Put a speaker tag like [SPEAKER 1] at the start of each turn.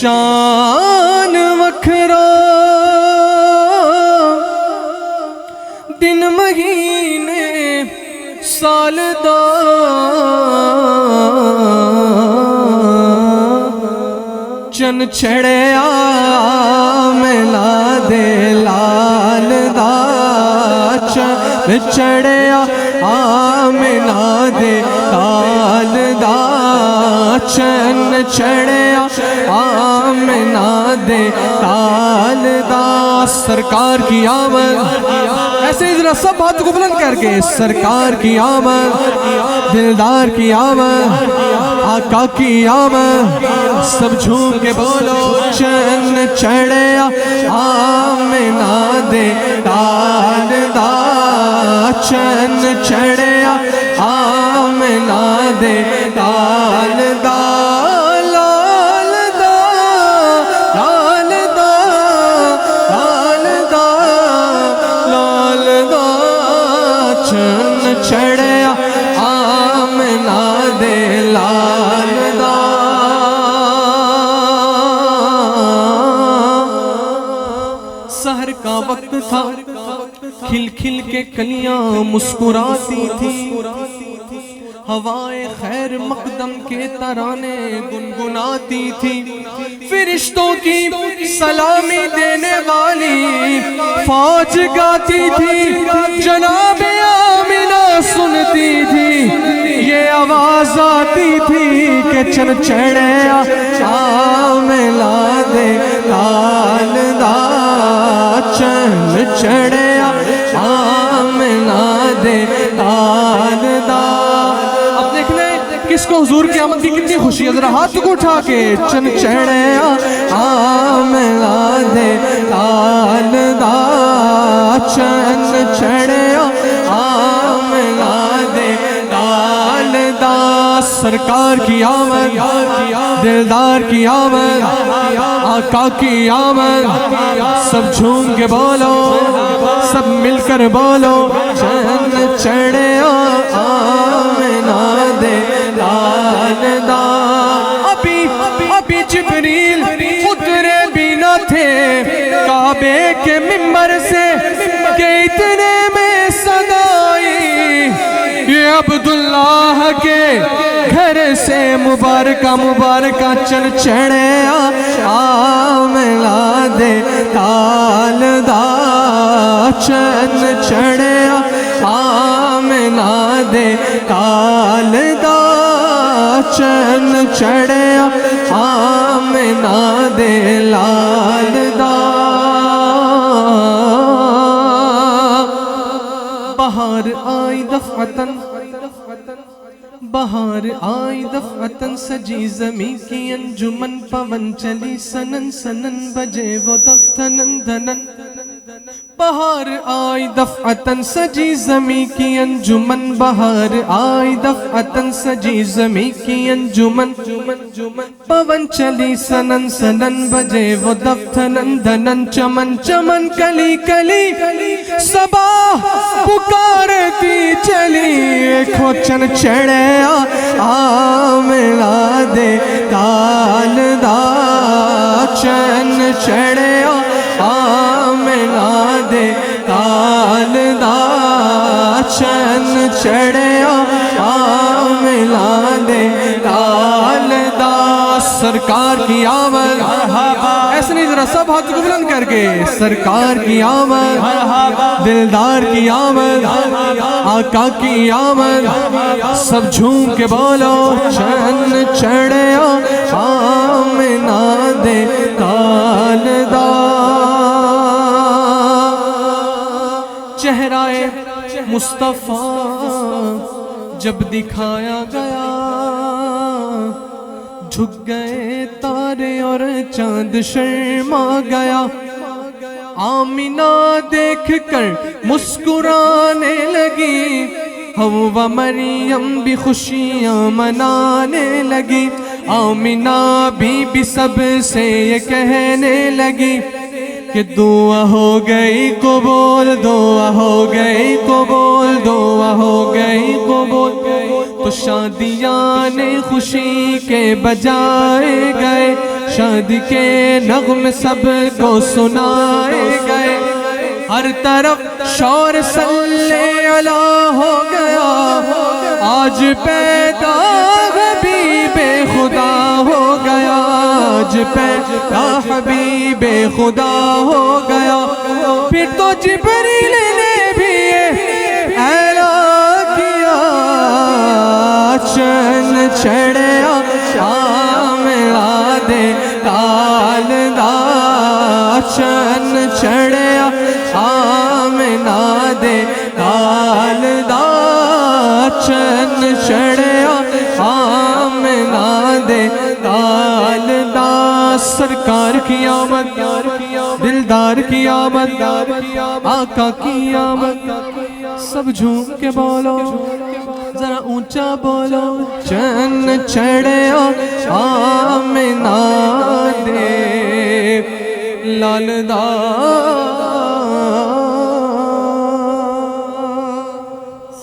[SPEAKER 1] شان وکھرا دن مہینے سال دا چن چھڑیا میلاد لال دا چن چھڑیا میلاد لال دا چن چھڑیا میلاد لال دا سرکار کی آمد ایسے ہی ذرا سب ہاتھ کو بلند کر کے سرکار کی آمد دلدار کی آمد آقا کی آمد سب جھوم کے بولو چن چڑھیا میلاد لال دا چن چڑھیا میلاد لال دا لال دا لال دا لال دا لال دا چن چڑھیا میلاد لال دا سحر کا وقت تھا کھل کھل کے کلیاں مسکراتی تھی ہوائے خیر مقدم کے ترانے گنگناتی تھی فرشتوں کی سلامی دینے والی فوج گاتی تھی جناب آمنہ سنتی تھی یہ آواز آتی تھی کہ چن چڑھیا میلاد لال دا چن چڑھیا میلاد لال دا اب دیکھ لیں کس کو حضور کی آمد کی کتنی خوشی ہے ذرا ہاتھ کو اٹھا کے چن چڑھیا میلاد لال دا چن چڑھیا میلاد لال دا سرکار کی آمد دلدار کی آمد آقا کی آمد سب جھوم کے بولو سب مل کر بولو چن چڑھیا میلاد لال دا ابھی جبریل اترے بھی نہ تھے کعبے کے ممبر سے کہ اتنے میں صدائی یہ عبداللہ کے گھر سے مبارکہ مبارکہ چن چڑھیا میلاد لال دا چن چڑھیا میلاد لال دا چن چڑھیا میلاد لال دا بہار آئی دفعتن بہار آئی دفعتن سجی زمین کی انجمن پون چلی سنن سنن بجے وہ دفتنن دھنن بہار آئی دفعتن سجی زمین کی انجمن بہار آئی دفعتن سجی زمین کی انجمن پون چلی سنن سنن بجے وہ دفتنن دھنن چمن چمن کلی کلی صباح پکارتی چلی کھو چن چڑھیا میلاد لال دا چن چڑھیا میلاد لال دا چن چڑھیا میلاد لال دا سرکار کی آمد ایسے نہیں ذرا سب ہاتھ کو بلند کر کے سرکار کی آمد دلدار کی آمد آقا کی آمد سب جھوم کے بولو چن چڑھیا میلاد لال دا چہرہ مصطفیٰ جب دکھایا گیا جھک گئے تارے اور چاند شرما گیا آمینہ دیکھ کر مسکرانے لگی حوا مریم بھی خوشیاں منانے لگی آمینہ بی سب سے یہ کہنے لگی کہ دعا ہو گئی قبول دعا ہو گئی قبول دعا ہو گئی قبول تو شادیاں خوشی کے بجائے گئے شادی کے نغمے سب کو سنائے گئے، ہر طرف شور صلی اللہ ہو گیا، آج پیدا حبیب خدا ہو گیا، آج پیدا حبیب خدا ہو گیا۔ پھر تو جبریل نے بھی اعلان کیا، چند چڑھیا آمنا دے لال دا، چند چڑھیا آمنا دے لال دا، چند چڑھیا آمنا دے لال دا۔ سرکار کی آمد، دلدار کی آمد، آقا کی آمد، سب جھوم کے بولو، ذرا اونچا بولو، چند چڑھیا آمنا دے لال دا۔